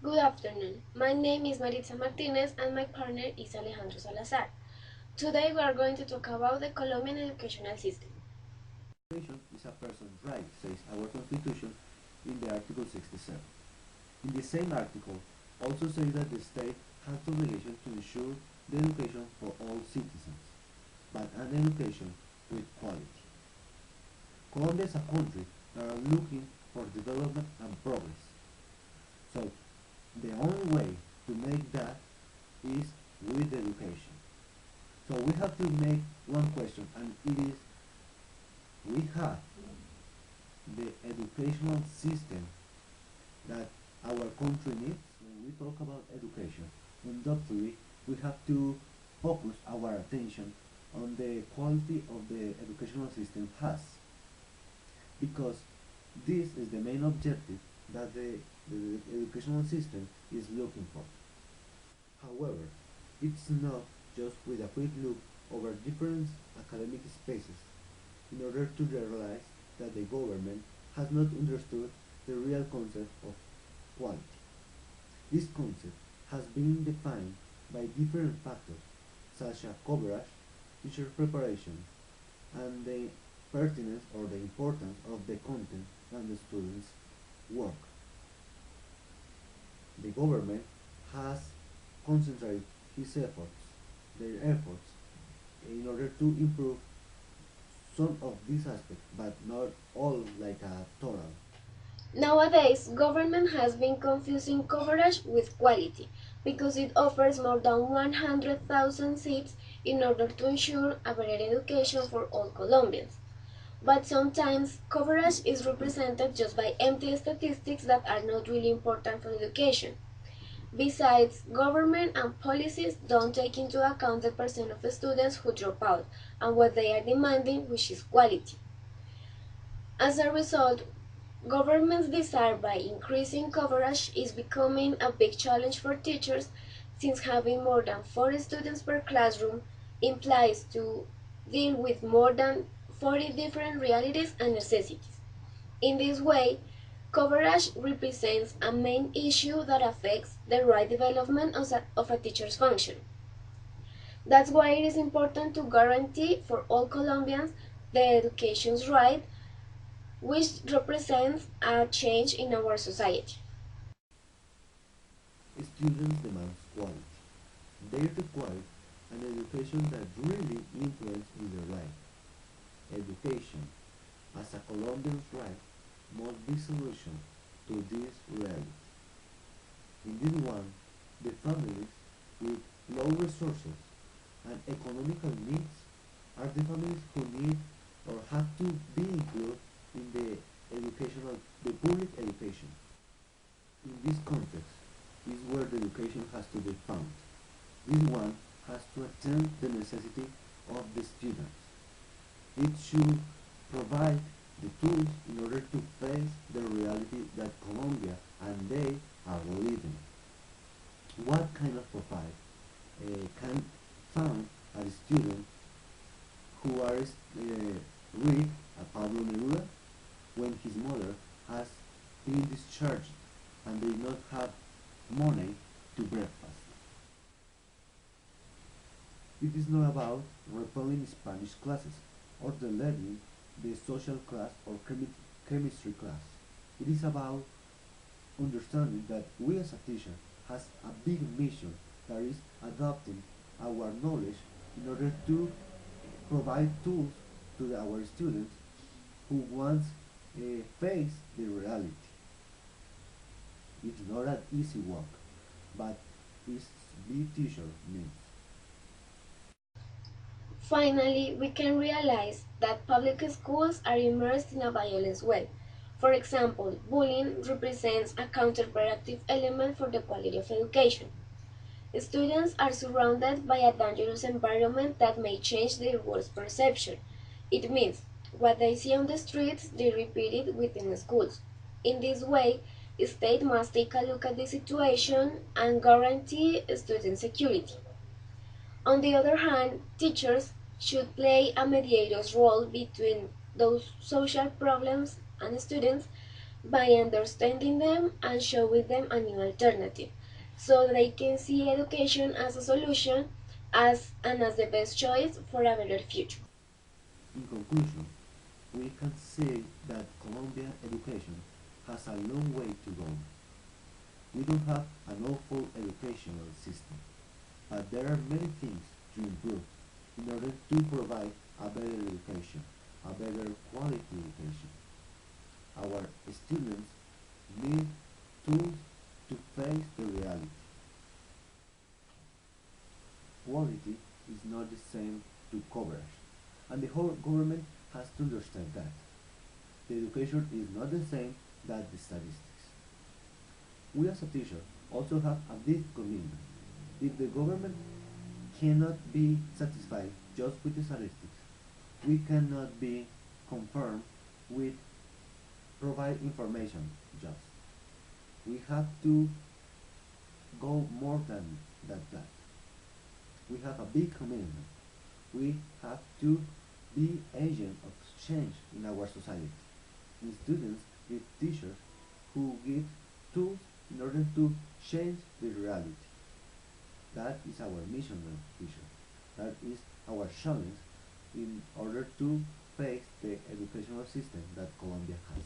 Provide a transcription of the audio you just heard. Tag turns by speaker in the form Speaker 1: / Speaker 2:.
Speaker 1: Good afternoon. My name is Maritza Martinez and my partner is Alejandro Salazar. Today we are going to talk about the Colombian educational system.
Speaker 2: Education is a person's right, says our Constitution in the Article 67. In the same article, also says that the state has the obligation to ensure the education for all citizens, but an education with quality. Colombia is a country that are looking for development and progress. So the only way to make that is with education. So we have to make one question, and it is, we have the educational system that our country needs. When we talk about education, undoubtedly we have to focus our attention on the quality of the educational system has, because this is the main objective that the educational system is looking for. However, it's not just with a quick look over different academic spaces in order to realize that the government has not understood the real concept of quality. This concept has been defined by different factors such as coverage, teacher preparation, and the pertinence or the importance of the content and the students' work. The government has concentrated their efforts, in order to improve some of these aspects, but not all like a total.
Speaker 1: Nowadays, government has been confusing coverage with quality because it offers more than 100,000 seats in order to ensure a better education for all Colombians. But sometimes coverage is represented just by empty statistics that are not really important for education. Besides, government and policies don't take into account the percent of students who drop out and what they are demanding, which is quality. As a result, government's desire by increasing coverage is becoming a big challenge for teachers, since having more than 4 students per classroom implies to deal with more than 40 different realities and necessities. In this way, coverage represents a main issue that affects the right development of a teacher's function. That's why it is important to guarantee for all Colombians the education's right, which represents a change in our society.
Speaker 2: Students demand quality. They require an education that really influences in their life. Education, as a Colombian's right, must be solution to this reality. In this one, the families with low resources and economical needs are the families who need or have to be included in the public education. In this context is where the education has to be found. This one has to attend the necessity of the students. It should provide the tools in order to face the reality that Colombia and they are living. What kind of profile can found a student who are read a Pablo Neruda when his mother has been discharged and they not have money to breakfast? It is not about repelling Spanish classes or deleting the social class or chemistry class. It is about understanding that we as a teacher has a big mission, that is adopting our knowledge in order to provide tools to our students who want face the reality. It's not an easy work, but it's be teacher means.
Speaker 1: Finally, we can realize that public schools are immersed in a violence way. For example, bullying represents a counterproductive element for the quality of education. Students are surrounded by a dangerous environment that may change their world's perception. It means what they see on the streets, they repeat it within schools. In this way, the state must take a look at the situation and guarantee student security. On the other hand, teachers should play a mediator's role between those social problems and students by understanding them and showing them a new alternative, so they can see education as a solution as the best choice for a better future.
Speaker 2: In conclusion, we can say that Colombian education has a long way to go. We don't have an awful educational system, but there are many things to improve in order to provide a better education, a better quality education. Our students need tools to face the reality. Quality is not the same to coverage, and the whole government has to understand that. The education is not the same as the statistics. We as a teacher also have a big commitment. If the government cannot be satisfied just with the statistics, we cannot be confirmed with provide information just. We have to go more than that. We have a big commitment. We have to be agent of change in our society. The students need teachers who give tools in order to change the reality. That is our mission as teachers. That is our challenge in order to face the educational system that Colombia has.